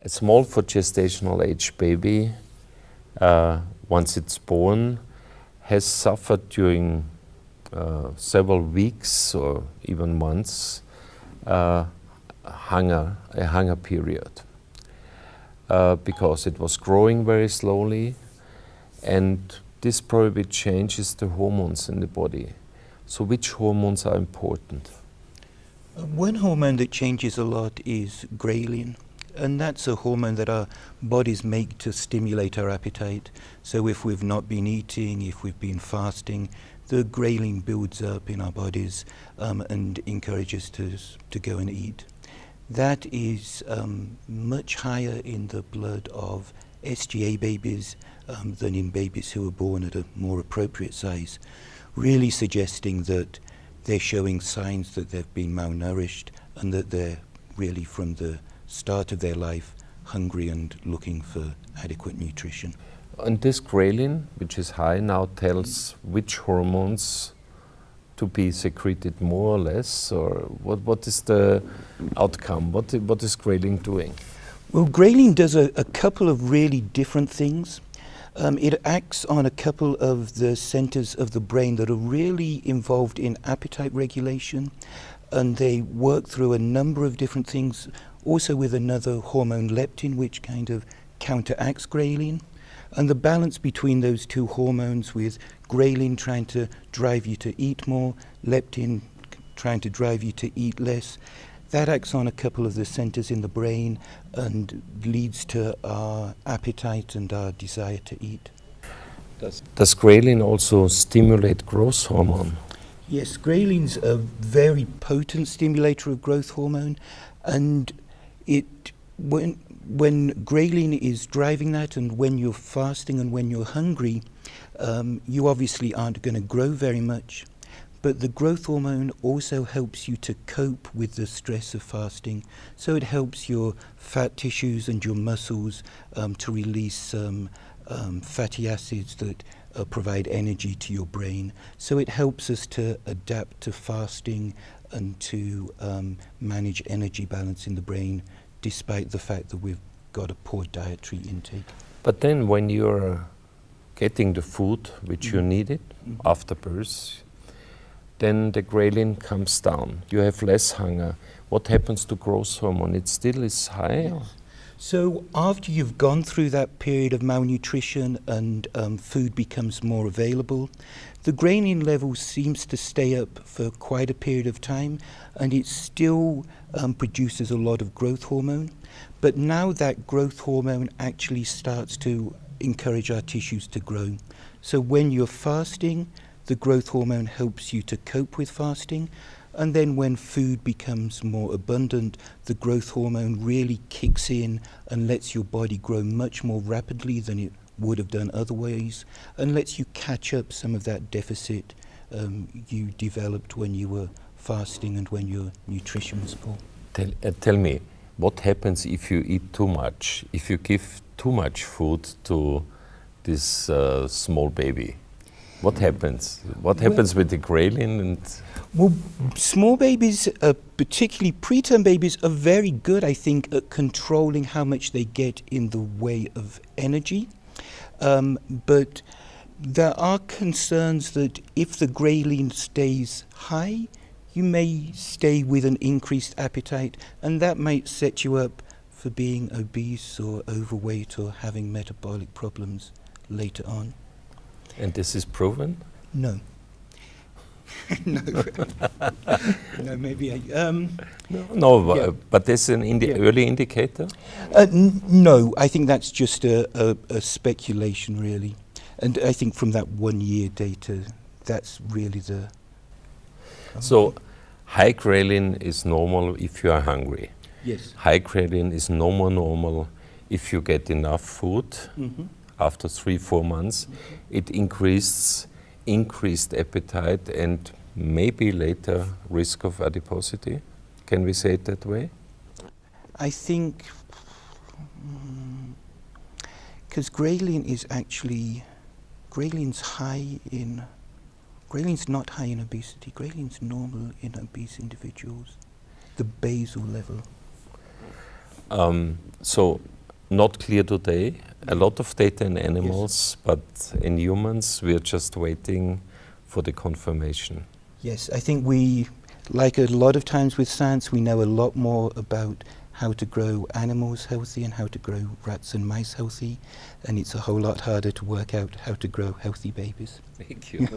A small for gestational age baby, once it's born, has suffered during several weeks or even months a hunger period because it was growing very slowly, and this probably changes the hormones in the body. So which hormones are important? One hormone that changes a lot is ghrelin, and that's a hormone that our bodies make to stimulate our appetite. So if we've not been eating, if we've been fasting, the ghrelin builds up in our bodies and encourages us to go and eat. That is much higher in the blood of SGA babies than in babies who are born at a more appropriate size, really suggesting that they're showing signs that they've been malnourished and that they're really from the start of their life hungry and looking for adequate nutrition. And this ghrelin, which is high now, tells which hormones to be secreted more or less, or what is the outcome? What is ghrelin doing? Well, ghrelin does a couple of really different things. It acts on a couple of the centers of the brain that are really involved in appetite regulation, and they work through a number of different things, also with another hormone, leptin, which kind of counteracts ghrelin. And the balance between those two hormones, with ghrelin trying to drive you to eat more, leptin trying to drive you to eat less, that acts on a couple of the centers in the brain and leads to our appetite and our desire to eat. Does ghrelin also stimulate growth hormone? Yes, ghrelin's a very potent stimulator of growth hormone, and when ghrelin is driving that, and when you're fasting and when you're hungry, you obviously aren't going to grow very much. But the growth hormone also helps you to cope with the stress of fasting. So it helps your fat tissues and your muscles to release fatty acids that provide energy to your brain. So it helps us to adapt to fasting and to manage energy balance in the brain, despite the fact that we've got a poor dietary intake. But then when you're getting the food which you needed after birth, then the ghrelin comes down. You have less hunger. What happens to growth hormone? It still is high? Yes. So after you've gone through that period of malnutrition and food becomes more available, the ghrelin level seems to stay up for quite a period of time, and it still produces a lot of growth hormone. But now that growth hormone actually starts to encourage our tissues to grow. So when you're fasting, the growth hormone helps you to cope with fasting, and then when food becomes more abundant, the growth hormone really kicks in and lets your body grow much more rapidly than it would have done otherwise, and lets you catch up some of that deficit you developed when you were fasting and when your nutrition was poor. Tell me, what happens if you eat too much, if you give too much food to this small baby? What happens? What happens with the ghrelin? Well, small babies, particularly preterm babies, are very good, I think, at controlling how much they get in the way of energy. But there are concerns that if the ghrelin stays high, you may stay with an increased appetite, and that might set you up for being obese or overweight or having metabolic problems later on. And this is proven? No. No. No, maybe No, yeah. But this is an early indicator? No, I think that's just a speculation, really. And I think from that 1 year data, that's really the... So high ghrelin is normal if you are hungry. Yes. High ghrelin is no more normal if you get enough food. After 3-4 months, it increased appetite and maybe later risk of adiposity. Can we say it that way? I think, because Ghrelin's not high in obesity. Ghrelin's normal in obese individuals, the basal level. So not clear today. A lot of data in animals, but in humans, we are just waiting for the confirmation. Yes, I think we, like a lot of times with science, we know a lot more about how to grow animals healthy and how to grow rats and mice healthy, and it's a whole lot harder to work out how to grow healthy babies. Thank you.